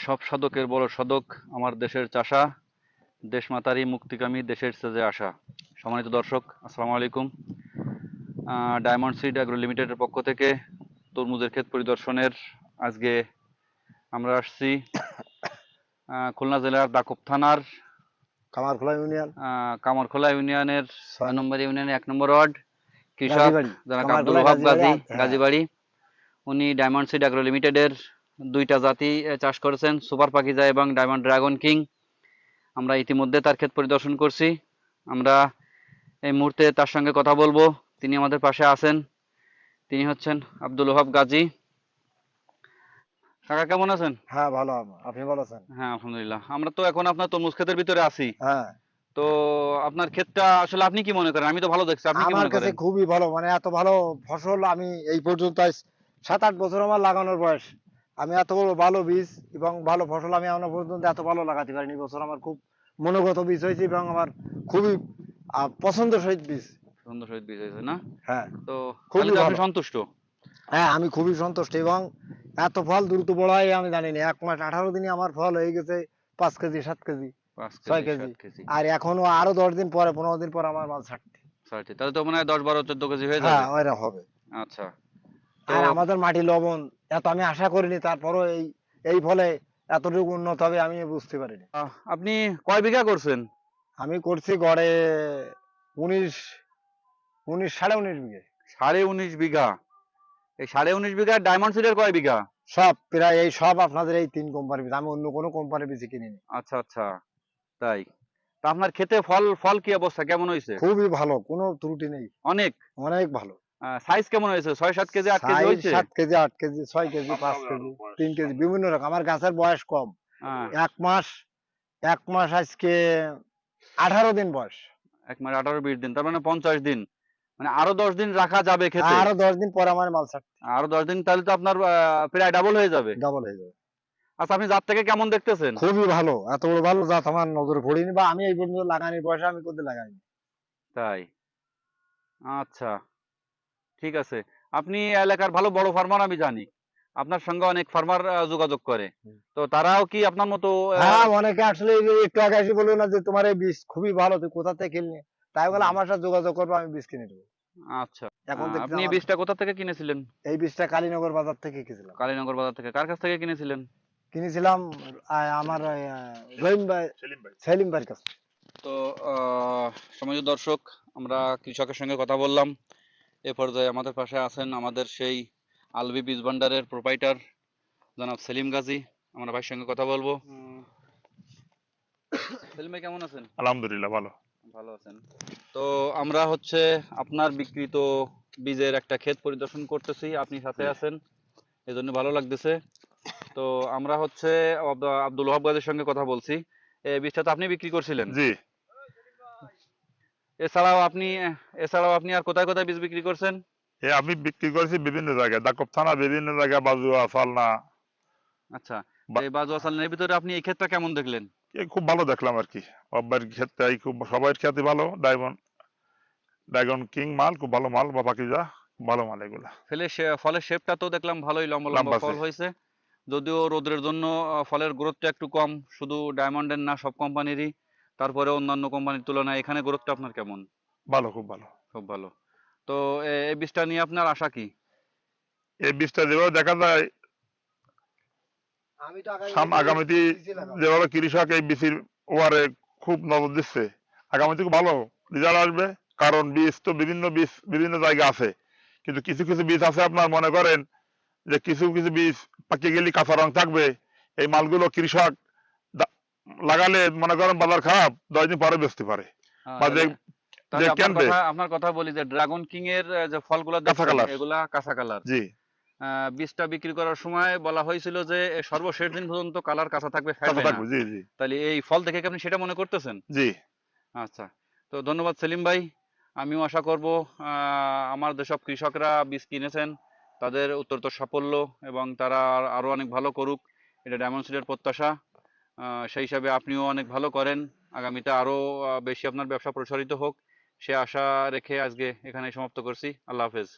সব সাধকের বড় সাধক আমার দেশের চাষা, দেশমাতারই মুক্তিকামী, দেশের সেজে আসা। সম্মানিত দর্শক, আসসালামু আলাইকুম। ডায়মন্ড সিড অ্যাগ্রো লিমিটেডের পক্ষ থেকে তরমুজের ক্ষেত পরিদর্শনের আজকে আমরা আসছি খুলনা জেলার দাকব থানার কামারখোলা ইউনিয়ন কামারখোলা ইউনিয়নের 6 ছয় নম্বর ইউনিয়নের 1 নম্বর ওয়ার্ড কৃষক গাজীবাড়ি জনাব আব্দুল কামারখোলা ওহাব গাজীবাড়ি গাজী হ্যাঁ। গাজীবাড়ি। উনি ডায়মন্ড সিড অ্যাগ্রো লিমিটেডের দুইটা জাতি চাষ করেছেন, সুপার পাকিজা এবং ডায়মন্ড ড্রাগন কিং। আমরা ইতিমধ্যে তার ক্ষেত পরিদর্শন করছি। আমরা এই মুহূর্তে তার সঙ্গে কথা বলবো। তিনি আমাদের পাশে আছেন। তিনি হচ্ছেন আব্দুল ওহাব গাজী। কাকা কেমন আছেন? হ্যাঁ ভালো আপনি ভালো আছেন? হ্যাঁ আলহামদুলিল্লাহ। আমরা তো এখন আপনার তরমুজ ক্ষেতের ভিতরে আছি। হ্যাঁ তো আপনার ক্ষেতটা আসলে আপনি কি মনে করেন? আমি তো ভালো দেখছি, আপনি কি আমার মনে কাছে করেন? খুবই ভালো, মানে এত ভালো ফসল আমি এই পর্যন্ত আজ 7-8 বছর আমার লাগানোর বয়স। আমি এত বড় ভালো বীজ এবং ভালো ফসল আমি এখনো পর্যন্ত এত ভালো লাগাতে পারিনি। বছর আমার খুব মনোগত বীজ হয়েছে এবং আমার খুবই পছন্দের সহিত বীজ। সুন্দর সহিত বীজ হয়েছে না? হ্যাঁ তো তাহলে খুবই তো আপনি ভালো। সন্তুষ্ট। হ্যাঁ আমি খুবই সন্তুষ্ট এবং এত ফল দ্রুত বড় হয় আমি জানিনি। 1 মাস 18 দিনে আমার ফল হয়ে গেছে 5 কেজি 7 কেজি 5 ছয় কেজি কেজি 7 কেজি। আর এখনো আরো 10 দিন পরে 15 দিন পরে আমার মাল ছাড়তে। সরি, তাহলে তো মনে হয় 10 12 14 কেজি হয়ে হ্যাঁ যাবে। ওইরা হবে। আচ্ছা। তো আর আমাদের মাটি লবণ এত আমি আশা করিনি, তারপরও এই এই ফলে এতটুকু উন্নত হবে আমি বুঝতে পারিনি। আপনি কয় বিঘা করছেন? আমি করছি গড়ে 19 19 সাড়ে 19 বিঘে। 19.5 বিঘা। এই 19.5 বিঘা ডায়মন্ড সিডের কয় বিঘা? সব প্রায় এই সব আপনাদের এই 3 কোম্পানির বীজ, আমি অন্য কোনো কোম্পানির বীজ কিনিনি। আচ্ছা আচ্ছা, তাই। তা আপনার ক্ষেতে ফল ফল কি অবস্থা, কেমন হয়েছে? খুবই ভালো, কোনো ত্রুটি নেই। অনেক। অনেক ভালো। সাইজ কেমন হয়েছে? 6 7 কেজি 8 কেজি সাইজ হয়েছে? 7 KG 8 KG 6 KG 5 KG 3 KG বিভিন্ন রকম। আমার গাছের বয়স কম। আহ, 1 মাস 1 মাস আজকে 18 দিন বয়স। 1 মাস 18 20 দিন, তার মানে 50 দিন। মানে আরো 10 দিন রাখা যাবে হ্যাঁ খেতে। আরো 10 দিন পরে আমার মাল ছাড়তে আরো 10 দিন, তাহলে তো আপনার প্রায় ডাবল হয়ে যাবে। ডবল হয়ে যাবে। আচ্ছা, আপনি জাত থেকে কেমন দেখতেছেন? খুবই ভালো, এত বড় ভালো জাত আমার নজরে পড়েনি বা আমি এই পর্যন্ত লাগানির বয়সে আমি কোথাও লাগাইনি। তাই। আচ্ছা, ঠিক আছে। আপনি এলাকার ভালো বড় ফার্মার, আমি জানি। আপনার সঙ্গে অনেক ফার্মার যোগাযোগ করে। তো তারাও কি আপনার মতো? হ্যাঁ অনেকে আসলে এই যে একটু আগে এসে বললো না যে তোমার এই বীজ খুবই ভালো, তুই কোথা থেকে কিনলি, তাই বলে হুম, আমার সাথে যোগাযোগ করবো, আমি বীজ কিনে দেবো। আচ্ছা। এখন দেখছি আপনি এই আমার বীজটা কোথা থেকে কিনেছিলেন? এই বীজটা কালীনগর বাজার থেকে কিনেছিলাম। কালীনগর বাজার থেকে। কার কাছ থেকে কিনেছিলেন? কিনেছিলাম আমার রহিম ভাই সেলিম ভাইয়ের কাছে। তো সম্মানিত দর্শক, আমরা কৃষকের সঙ্গে কথা বললাম। এ পর্যায়ে আমাদের পাশে আছেন আমাদের সেই আলবি বীজ ভান্ডারের প্রোপাইটার জনাব সেলিম গাজী। আমরা ভাইয়ের সঙ্গে কথা বলবো। সেলিম ভাই কেমন আছেন? আলহামদুলিল্লাহ ভালো। ভালো আছেন। তো আমরা হচ্ছে আপনার বিক্রিত বীজের একটা ক্ষেত পরিদর্শন করতেছি, আপনি সাথে জি আছেন, এজন্য ভালো লাগতেছে। তো আমরা হচ্ছে আব্দুল ওহাব গাজীর সঙ্গে কথা বলছি। এই বীজটা তো আপনি বিক্রি করছিলেন। জি এছাড়াও আপনি এছাড়াও আপনি আর কোথায় কোথায় বীজ বিক্রি করছেন? আমি বিক্রি করেছি বিভিন্ন জায়গায়, দাকব থানা বিভিন্ন জায়গায়, বাজুয়া ফালনা। আচ্ছা, বা- এই বাজু আসালের ভিতরে আপনি এই ক্ষেতটা কেমন দেখলেন? খুব ভালো দেখলাম আর কি। অব্বার ক্ষেত্রে খুব সবাই খ্যাতি ভালো। ডায়মন্ড ড্রাগন কিং মাল খুব ভালো মাল, বা পাকিজা খুব ভালো মাল এগুলা। ফলের শেপটা তো দেখলাম ভালোই, লম্বা লম্বা লাম্বাসে ফল হয়েছে। যদিও রোদের জন্য ফলের গ্রোথটা একটু কম, শুধু ডায়মন্ডের না, সব কোম্পানিরই। তারপরে অন্যান্য কোম্পানির তুলনায় এখানে গ্রোথটা আপনার কেমন? ভালো, খুব ভালো। খুব ভালো। তো এই বীজটা নিয়ে আপনার আশা কি? এই বীজটা যেভাবে দেখা যায় আমি তো আগামী আগামীতে, এই বীজই লাগাবো। যেভাবে কৃষক এই বীজের ওয়ারে খুব নজর দিচ্ছে, আগামীতে খুব ভালো রেজাল্ট আসবে। কারণ বীজ বিভিন্ন জায়গা আছে, কিন্তু কিছু কিছু বীজ আছে আপনার মনে করেন যে কিছু কিছু বীজ পাকিয়ে গেলে কাঁচা রং থাকবে। এই মালগুলো কৃষক দা- লাগালে মনে করেন বাজার খারাপ, 10 দিন পরে বেচতে পারে, বা যে তাহলে যে তাহলে কেনবে আপনার কথা বলি যে ড্রাগন কিং এর যে ফলগুলো কাঁচা দেখছেন কালার। এগুলা কাঁচা কালার। জি, বীজটা বিক্রি করার সময় বলা হয়েছিল যে সর্বশেষ দিন পর্যন্ত কালার কাঁচা থাকবে, কাঁচা ফেটবে না। থাকবে। জি জি তাহলে এই ফল দেখে কি আপনি সেটা মনে করতেছেন? জি। আচ্ছা। তো ধন্যবাদ সেলিম ভাই। আমিও আশা করব আমার যেসব কৃষকরা বীজ কিনেছেন তাদের উত্তরোত্তর সাফল্য এবং তারা আরো অনেক ভালো করুক, এটা ডায়মন্ড সিডের প্রত্যাশা। সেই হিসাবে আপনিও অনেক ভালো করেন, আগামীতে আরো বেশি আপনার ব্যবসা প্রসারিত হোক, সে আশা রেখে আজকে এখানে সমাপ্ত করছি। আল্লাহ হাফেজ।